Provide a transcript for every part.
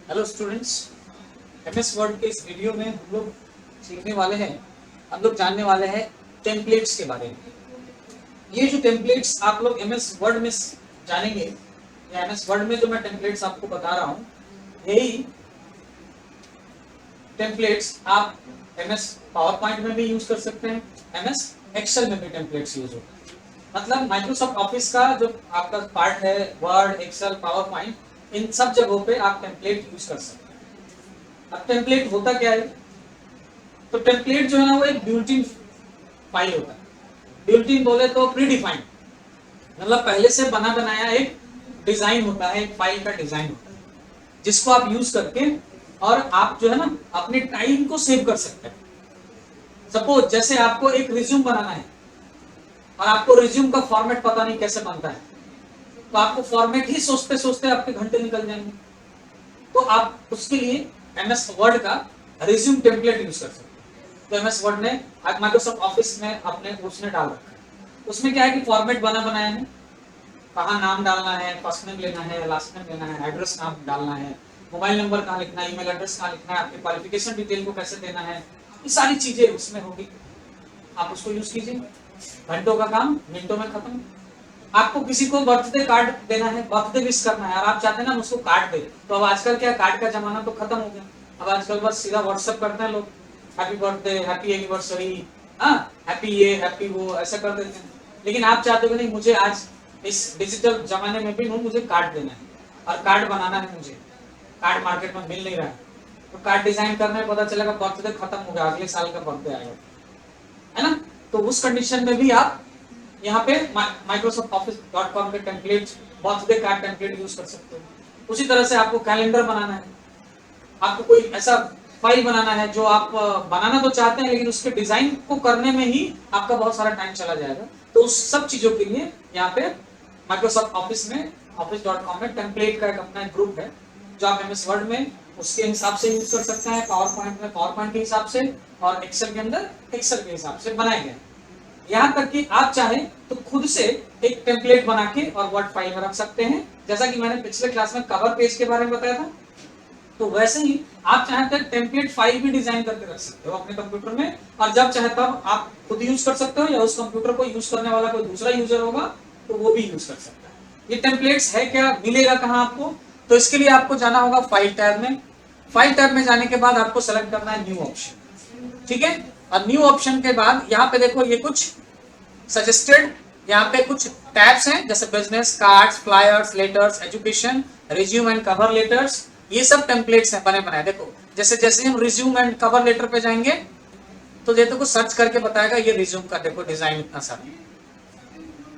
Hello students, MS word के इस video में हम लोग सीखने वाले हैं, हम लोग जानने वाले हैं टेम्पलेट्स के बारे में। ये जो टेम्पलेट्स आप लोग एमएस वर्ड में जानेंगे या एमएस वर्ड में जो मैं टेम्पलेट्स आपको बता रहा हूँ, यही टेम्पलेट्स आप एमएस पावर पॉइंट में भी यूज कर सकते हैं, एमएस एक्सेल में भी टेम्पलेट्स यूज होते हैं। मतलब माइक्रोसॉफ्ट ऑफिस का जो आपका पार्ट है, वर्ड, एक्सेल, पावर पॉइंट, इन सब जगहों पे आप टेम्पलेट यूज कर सकते हैं। अब टेम्पलेट होता क्या है? तो टेम्पलेट जो है ना वो एक बिल्ट-इन फाइल होता है। बिल्ट-इन बोले तो प्री डिफाइंड, मतलब पहले से बना बनाया एक डिजाइन होता है, एक फाइल का डिजाइन होता है, जिसको आप यूज करके और आप जो है ना अपने टाइम को सेव कर सकते हैं। सपोज जैसे आपको एक रिज्यूम बनाना है और आपको रिज्यूम का फॉर्मेट पता नहीं कैसे बनता है, तो आपको फॉर्मेट ही सोचते सोचते आपके घंटे निकल जाएंगे। तो आप उसके लिए एमएस वर्ड का रिज्यूम टेम्पलेट यूज कर सकते हैं। तो एमएस वर्ड ने माइक्रोसॉफ्ट ऑफिस में अपने उसने डाल रखा है। उसमें क्या है कि फॉर्मेट बना बनाया है, कहाँ नाम डालना है, फर्स्ट नेम लेना है, लास्ट नेम लेना है, एड्रेस नाम डालना है, मोबाइल नंबर कहाँ लिखना है, ईमेल एड्रेस कहाँ लिखना है, आपके क्वालिफिकेशन डिटेल को कैसे देना है, ये सारी चीजें उसमें होगी। आप उसको यूज कीजिए, घंटों का काम मिनटों में खत्म। आपको किसी को बर्थडे कार्ड देना है, बर्थडे विश करना है और आप चाहते हैं ना उसको कार्ड दे, तो अब आजकल क्या कार्ड का जमाना तो खत्म हो गया। अब आजकल बस सीधा व्हाट्सएप करते हैं लोग, happy birthday, happy anniversary, happy ये हैप्पी वो, ऐसा कर देते हैं। लेकिन आप चाहते हो नहीं, मुझे आज इस डिजिटल जमाने में भी मुझे कार्ड देना है और कार्ड बनाना है, मुझे कार्ड मार्केट में मिल नहीं रहा है, तो कार्ड डिजाइन करने में पता चलेगा बर्थडे खत्म हो गया, अगले साल का बर्थडे आएगा, है ना। तो उस कंडीशन में भी आप यहाँ पे Microsoft.Office.com के template, birthday card template use कर सकते हो। उसी तरह से आपको कैलेंडर बनाना है, आपको कोई ऐसा फाइल बनाना है जो आप बनाना तो चाहते हैं, लेकिन उसके डिजाइन को करने में ही आपका बहुत सारा टाइम चला जाएगा। तो उस सब चीजों के लिए यहाँ पे माइक्रोसॉफ्ट ऑफिस में Office.com में टेम्पलेट का एक अपना ग्रुप है, जो आप एमएस वर्ड में उसके हिसाब से यूज कर सकते हैं, पावर पॉइंट में पावर पॉइंट के हिसाब से, और एक्सेल के अंदर एक्सेल के हिसाब से बनाए गए। यहाँ तक कि आप चाहें तो खुद से एक टेम्पलेट बना के और वर्ड फाइल में रख सकते हैं, जैसा कि मैंने पिछले क्लास में कवर पेज के बारे में बताया था। तो वैसे ही आप चाहें तो टेम्पलेट फाइल भी डिजाइन करके रख सकते हो अपने कंप्यूटर में, और जब चाहे तब आप खुद यूज कर सकते हो, या उस कंप्यूटर को यूज करने वाला कोई दूसरा यूजर होगा तो वो भी यूज कर सकता है। ये टेम्पलेट्स है क्या, मिलेगा कहाँ आपको? तो इसके लिए आपको जाना होगा फाइल टैब में। फाइल टैब में जाने के बाद आपको सेलेक्ट करना है न्यू ऑप्शन, ठीक है। और न्यू ऑप्शन के बाद यहाँ पे देखो ये कुछ सजेस्टेड, यहाँ पे कुछ टैब्स हैं, जैसे business cards, flyers, letters, education, resume and cover letters, ये सब टेम्पलेट्स हैं बने बनाए। देखो जैसे जैसे हम रिज्यूम एंड कवर लेटर पे जाएंगे तो ये तो सर्च करके बताएगा ये रिज्यूम का देखो डिजाइन इतना सारा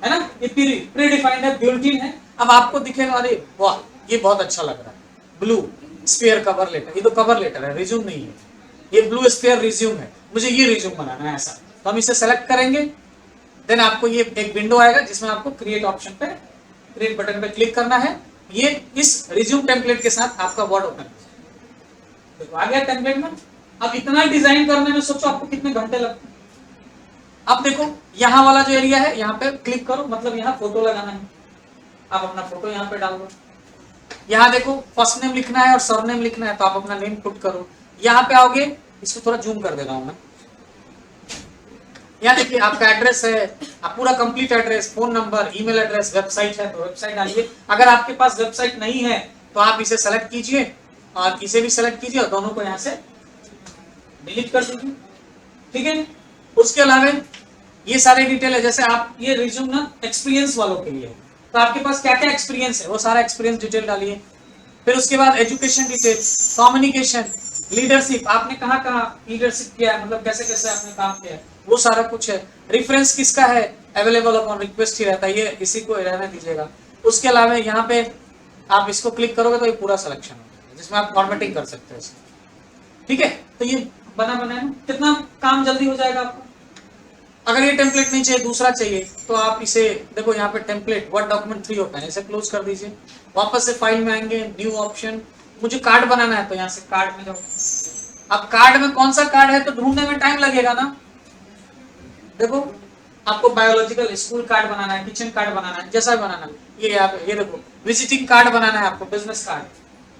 है ना, ये प्री डिफाइंड है, बिल्ट-इन है। अब आपको दिखेगा अरे वाह ये बहुत अच्छा लग रहा है, ब्लू स्फीयर कवर लेटर, ये तो कवर लेटर है, रिज्यूम नहीं है, ये ब्लू स्फीयर रिज्यूम है, मुझे ये रिज्यूम बनाना है ऐसा। तो हम इसे सेलेक्ट करेंगे, देन आपको ये एक विंडो आएगा जिसमें आपको क्रिएट ऑप्शन पे, क्रिएट बटन पे क्लिक करना है। ये इस रिज्यूम टेम्पलेट के साथ आपका वर्ड ओपन देखो आ गया टेम्पलेट में। अब इतना डिजाइन करने में सोचो आपको कितने घंटे लगते हैं। अब देखो यहाँ वाला जो एरिया है, यहाँ पे क्लिक करो, मतलब यहाँ फोटो लगाना है, आप अपना फोटो यहाँ पे डाल दो। यहाँ देखो फर्स्ट नेम लिखना है और सरनेम लिखना है, तो आप अपना नेम पुट करो। यहाँ पे आओगे, इसको थोड़ा जूम कर दे रहा हूँ मैं, यहाँ देखिए आपका एड्रेस है, आप पूरा complete address, phone number, email address, website है तो वेबसाइट डालिए। अगर आपके पास वेबसाइट नहीं है तो आप इसे सेलेक्ट कीजिए और इसे भी सेलेक्ट कीजिए और दोनों को यहाँ से डिलीट कर दीजिए, ठीक है। उसके अलावा ये सारे डिटेल है, जैसे आप ये रिज्यूम ना एक्सपीरियंस वालों के लिए, तो आपके पास क्या क्या एक्सपीरियंस है वो सारा एक्सपीरियंस डिटेल डालिए। फिर उसके बाद एजुकेशन डिटेल, कम्युनिकेशन, लीडरशिप, आपने कहाँ कहाँ लीडरशिप किया है, मतलब कैसे कैसे आपने काम किया है, वो सारा कुछ है। रेफरेंस किसका है, अवेलेबल अपॉन रिक्वेस्ट ही रहता है, ये इसी को रहने दीजिएगा। उसके अलावा यहाँ पे आप इसको क्लिक करोगे तो ये पूरा सिलेक्शन होगा, जिसमें आप फॉर्मेटिंग कर सकते हो, ठीक है। तो ये बना बनाया कितना काम जल्दी हो जाएगा आपको। अगर ये टेम्पलेट नहीं चाहिए, दूसरा चाहिए, तो आप इसे देखो यहाँ पे टेम्पलेट वर्ड डॉक्यूमेंट 3 होता है, इसे क्लोज कर दीजिए। वापस से फाइल में आएंगे, न्यू ऑप्शन, मुझे कार्ड बनाना है तो यहाँ से कार्ड में जाओ। अब कार्ड में कौन सा कार्ड है तो ढूंढने में टाइम लगेगा ना। देखो आपको बायोलॉजिकल स्कूल कार्ड बनाना है, किचन कार्ड बनाना है, जैसा भी बनाना है, ये यहाँ पे ये देखो विजिटिंग कार्ड बनाना है आपको, बिजनेस कार्ड,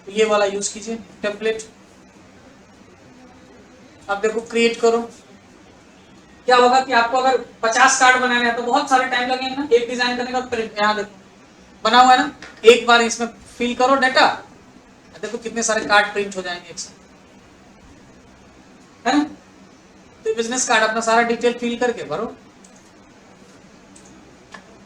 तो ये वाला यूज कीजिए टेम्पलेट। अब देखो क्रिएट करो, क्या होगा कि आपको अगर 50 कार्ड बनाने हैं तो बहुत सारे टाइम लगेंगे ना एक डिजाइन करने का। प्रिंट यहाँ देखो बना हुआ है ना, एक बार इसमें फिल करो डाटा, देखो कितने सारे कार्ड प्रिंट हो जाएंगे एक साथ, है ना। तो बिजनेस कार्ड अपना सारा डिटेल फिल करके भरो।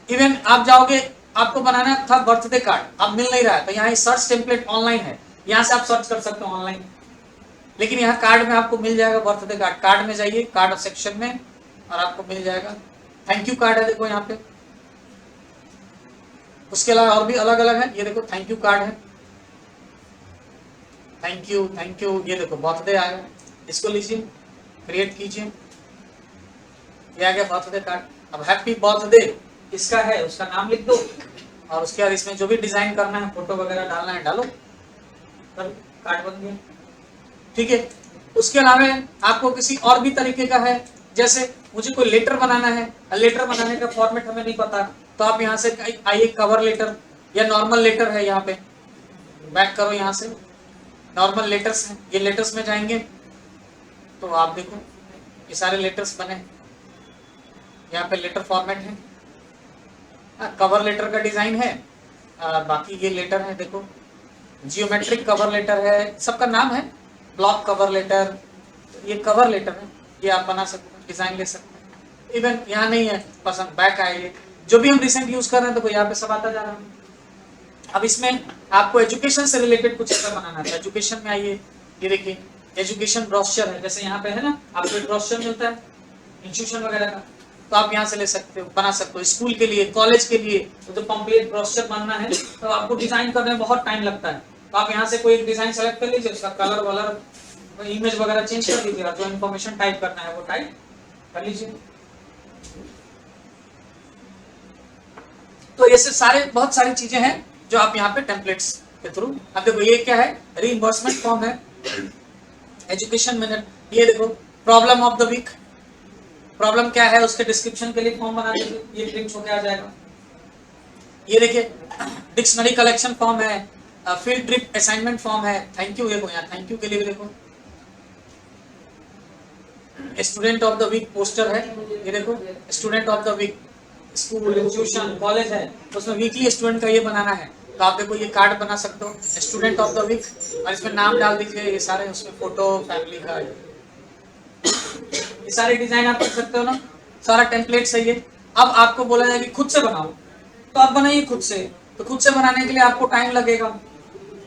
इवन आप जाओगे, आपको बनाना था बर्थडे कार्ड, अब मिल नहीं रहा है तो यहाँ सर्च टेम्पलेट ऑनलाइन है, यहाँ से आप सर्च कर सकते हो ऑनलाइन। लेकिन यहाँ कार्ड में आपको मिल जाएगा बर्थडे कार्ड। कार्ड में जाइए, कार्ड सेक्शन में, और आपको मिल जाएगा थैंक यू कार्ड है, देखो यहाँ पे। उसके अलावा और भी अलग अलग है, ये देखो थैंक यू कार्ड है, थैंक यू थैंक यू। ये देखो बर्थडे आया, इसको लीजिए क्रिएट कीजिए, ये आ गया बर्थडे कार्ड। अब हैप्पी बर्थडे इसका है, उसका नाम लिख दो, और उसके बाद इसमें जो भी डिजाइन करना है, फोटो वगैरह डालना है डालो, कार्ड बन गया। ठीक है, उसके अलावा आपको किसी और भी तरीके का है, जैसे मुझे कोई लेटर बनाना है, लेटर बनाने का फॉर्मेट हमें नहीं पता, तो आप यहाँ से आइए कवर लेटर या नॉर्मल लेटर है, यहाँ पे बैक करो, यहाँ से नॉर्मल लेटर्स हैं, ये लेटर्स में जाएंगे तो आप देखो ये सारे लेटर्स बने, यहाँ पे लेटर फॉर्मेट है, कवर लेटर का डिजाइन है, बाकी ये लेटर है, देखो जियोमेट्रिक कवर लेटर है, सबका नाम है, ब्लॉक कवर लेटर, ये कवर लेटर है, ये आप बना सकते हैं, डिजाइन ले सकते हैं। इवन यहाँ नहीं है पसंद, बैक आएगी, जो भी हम रिसेंट यूज कर रहे हैं तो यहाँ पे सब आता जा रहा है। अब इसमें आपको एजुकेशन से रिलेटेड कुछ ऐसा बनाना है, एजुकेशन में आइए, ये देखिए एजुकेशन ब्रोशर है, जैसे यहाँ पे है ना, आपको एक ब्रोशर मिलता है इंस्टीट्यूशन वगैरह का, तो आप यहाँ से ले सकते हो, बना सकते हो स्कूल के लिए, कॉलेज के लिए। तो जो कंप्लीट ब्रोशर बनना है तो आपको डिजाइन करने में बहुत टाइम लगता है, तो आप यहाँ से कोई एक डिजाइन सेलेक्ट कर लीजिए, उसका कलर वलर इमेज वगैरह चेंज कर दीजिए, जो इन्फॉर्मेशन टाइप करना है वो टाइप कर लीजिए। तो ऐसे सारे बहुत सारी चीजें हैं जो आप यहाँ पे टेम्पलेट्स के थ्रू। अब देखो ये क्या है, रीइंबर्समेंट फॉर्म है, एजुकेशन मिनट, ये देखो problem of the week, problem क्या है उसके डिस्क्रिप्शन के लिए फॉर्म बना दीजिए, ये प्रिंट होके आ जाएगा। ये देखिए डिक्शनरी कलेक्शन फॉर्म है, फील्ड ट्रिप असाइनमेंट फॉर्म है, थैंक यू, देखो यहाँ थैंक यू के लिए भी देखो, student of the week poster है, ये देखो student of the week, school institution college है, उसमें वीकली स्टूडेंट का ये बनाना है, तो आप देखो ये कार्ड बना सकते हो स्टूडेंट ऑफ द वीक, और इसमें नाम डाल दीजिए, ये सारे उसमें फोटो फैमिली का, ये सारे डिजाइन आप कर सकते हो ना, सारा टेम्पलेट सही है। अब आपको बोला जाए कि खुद से बनाओ, तो आप बनाइए खुद से, तो खुद से बनाने के लिए आपको टाइम लगेगा,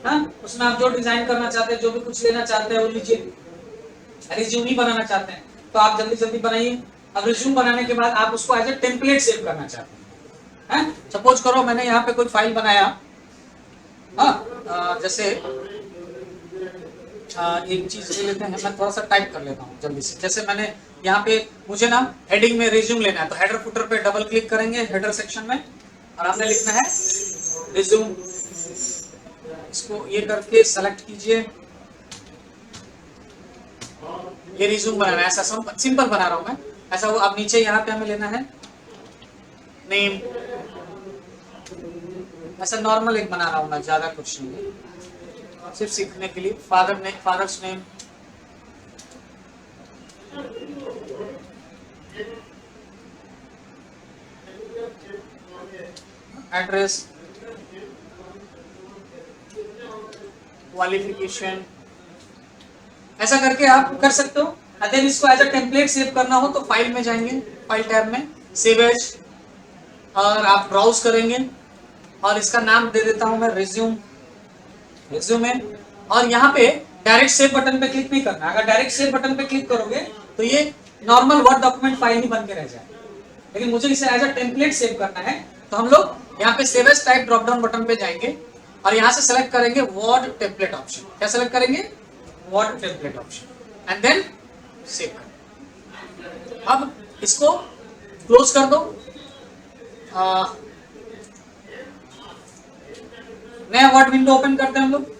हाँ उसमें आप जो डिजाइन करना चाहते हैं, जो भी कुछ लेना चाहते हैं वो लीजिए। रिज्यूम ही बनाना चाहते हैं तो आप जल्दी जल्दी बनाइए। अब रिज्यूम बनाने के बाद आप उसको एज ए टेम्पलेट सेव करना चाहते हैं, सपोज करो मैंने यहाँ पे कोई फाइल बनाया, जैसे एक चीज ले लेते हैं, मैं थोड़ा सा टाइप कर लेता हूँ जल्दी से। जैसे मैंने यहाँ पे मुझे ना हेडिंग में रिज्यूम लेना है, तो हेडर फुटर पे डबल क्लिक करेंगे हेडर सेक्शन में, और आपने लिखना है रिज्यूम, इसको ये करके सेलेक्ट कीजिए, ये रिज्यूम बनाना है, ऐसा सिंपल बना रहा हूं मैं, ऐसा वो। अब नीचे यहाँ पे हमें लेना है नेम, ऐसा नॉर्मल एक बना रहा हूं मैं, ज्यादा कुछ नहीं, सिर्फ सीखने के लिए। फादर्स नेम, एड्रेस, क्वालिफिकेशन, ऐसा करके आप कर सकते हो। देन इसको एज अ टेम्पलेट सेव करना हो तो फाइल में जाएंगे, फाइल टैब में सेव एज, और आप ब्राउज करेंगे, और इसका नाम दे देता हूं मैं रिज्यूमे, और यहाँ पे डायरेक्ट सेव बटन पे क्लिक नहीं करना। अगर डायरेक्ट सेव बटन पे क्लिक करोगे तो ये नॉर्मल वर्ड डॉक्यूमेंट फाइल ही बन के रह जाए, लेकिन मुझे इसे एज अ टेम्पलेट सेव करना है, तो हम लोग यहाँ पे save as type drop down button पे जाएंगे, और यहाँ से सेलेक्ट करेंगे वर्ड टेम्पलेट ऑप्शन। क्या सेलेक्ट करेंगे? Word template option, and then save कर। अब इसको क्लोज कर दो, नया वर्ड विंडो ओपन करते हैं हम लोग।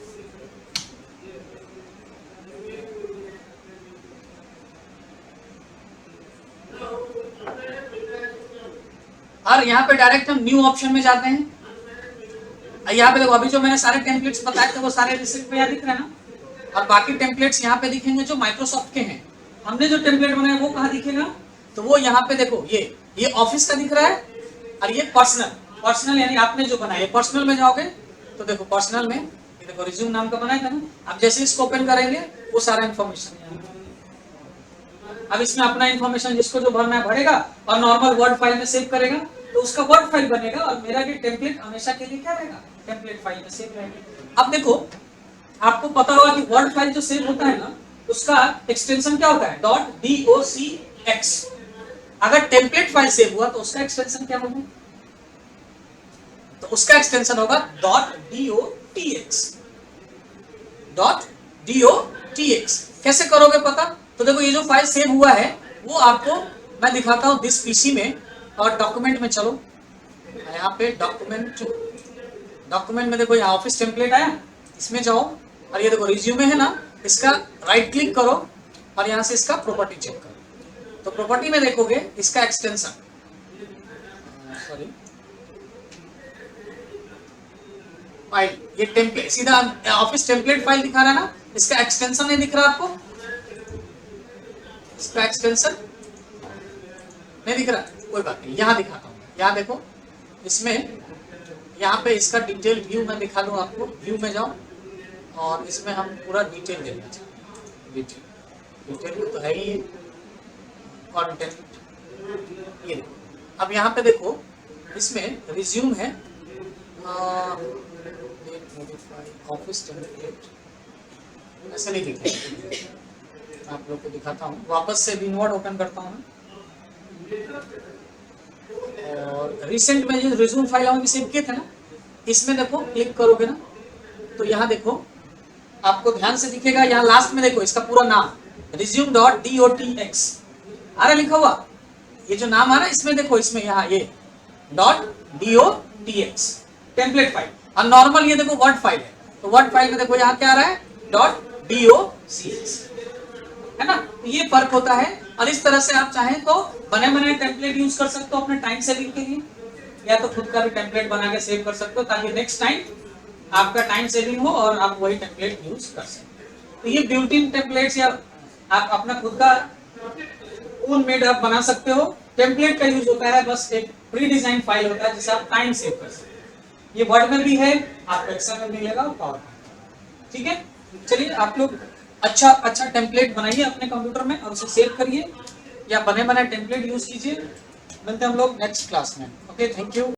और यहाँ पे डायरेक्ट हम न्यू ऑप्शन में जाते हैं, यहाँ पे देखो अभी जो मैंने सारे टेम्पलेट्स बताए थे वो सारे रिसिप्ट पे यहाँ दिख रहे हैं ना, और बाकी टेम्पलेट्स यहाँ पे दिखेंगे जो माइक्रोसॉफ्ट के हैं। हमने जो टेम्पलेट बनाया वो कहाँ दिखेगा, तो वो यहाँ पे देखो ये ऑफिस का दिख रहा है, और ये पर्सनल यानी आपने जो बनाया, पर्सनल में जाओगे तो देखो पर्सनल में ये देखो रिज्यूम नाम का बनाया था ना, अब जैसे इसको ओपन करेंगे वो सारा इन्फॉर्मेशन, अब इसमें अपना इन्फॉर्मेशन जिसको जो भरना है भरेगा और नॉर्मल वर्ड फाइल में सेव करेगा तो उसका वर्ड फाइल बनेगा, और मेरा ये टेम्पलेट हमेशा के लिए क्या रहेगा, टेम्पलेट फाइल में सेव रहेगा। अब देखो आपको पता होगा कि वर्ड फाइल जो सेव होता है ना उसका एक्सटेंशन क्या होता है, .docx। अगर टेम्पलेट फाइल सेव हुआ तो उसका एक्सटेंशन क्या होगा, तो उसका एक्सटेंशन होगा .docx। कैसे करोगे पता, तो देखो ये जो फाइल सेव हुआ है वो आपको मैं दिखाता हूं दिस पीसी में, और डॉक्यूमेंट में चलो, यहाँ पे डॉक्यूमेंट में देखो यहाँ ऑफिस टेम्पलेट आया, इसमें जाओ और ये देखो रिज्यूमे है ना, इसका राइट क्लिक करो और यहाँ से इसका प्रॉपर्टी चेक करो, तो प्रॉपर्टी में देखोगे इसका एक्सटेंशन, सॉरी फाइल, ये टेम्पलेट सीधा ऑफिस टेम्पलेट फाइल दिखा रहा है ना, इसका एक्सटेंशन नहीं दिख रहा आपको, इसका एक्सटेंशन नहीं दिख रहा, कोई बात नहीं, यहाँ दिखाता हूँ, यहाँ देखो इसमें यहाँ पे इसका डिटेल व्यू में दिखा दूँ आपको, व्यू में जाओ और इसमें हम पूरा डिटेल देना चाहिए, डिटेल तो है ही, कंटेंट ये देखो, अब यहाँ पे देखो इसमें रिज्यूम है, ऑफिस टेम्पलेट ऐसे नहीं दिख रहा, आप लोग को दिखाता हूँ, वापस से विनवर्ड ओपन करता हूँ और रिसेंट में जो रिज्यूम फाइल हम सेव किए थे ना, इसमें देखो क्लिक करोगे ना तो यहाँ देखो आपको ध्यान से दिखेगा, यहाँ लास्ट में देखो इसका पूरा नाम resume.docx आ रहा लिखा हुआ, ये जो नाम आ रहा है इसमें देखो, इसमें यहाँ ये .docx टेम्पलेट फाइल, और नॉर्मल ये देखो वर्ड फाइल है, तो वर्ड फाइल में देखो यहाँ क्या आ रहा है .docx है ना, तो ये फर्क होता है। और इस तरह से आप चाहें तो बने बनाए टेम्पलेट यूज कर सकते हो अपने टाइम सेविंग के लिए, या तो खुद का भी टेम्पलेट बना के सेव कर सकते हो ताकि नेक्स्ट टाइम आपका टाइम सेविंग हो और आप वही टेम्पलेट यूज कर सकते। तो ये बिल्ट-इन टेम्पलेट्स या आप अपना खुद का ओन मेड आप बना सकते हो। टेम्पलेट का यूज होता है बस एक प्री डिजाइन फाइल होता है जिसे आप टाइम सेव कर सकते हो। ये वर्ड में भी है, आपको एक्सेल में मिलेगा और पावर पॉइंट। ठीक है, चलिए आप लोग अच्छा टेम्पलेट बनाइए अपने कंप्यूटर में और उसे सेव करिए, या बने बनाए टेम्पलेट यूज कीजिए। मिलते हैं हम लोग नेक्स्ट क्लास में। Okay, thank you.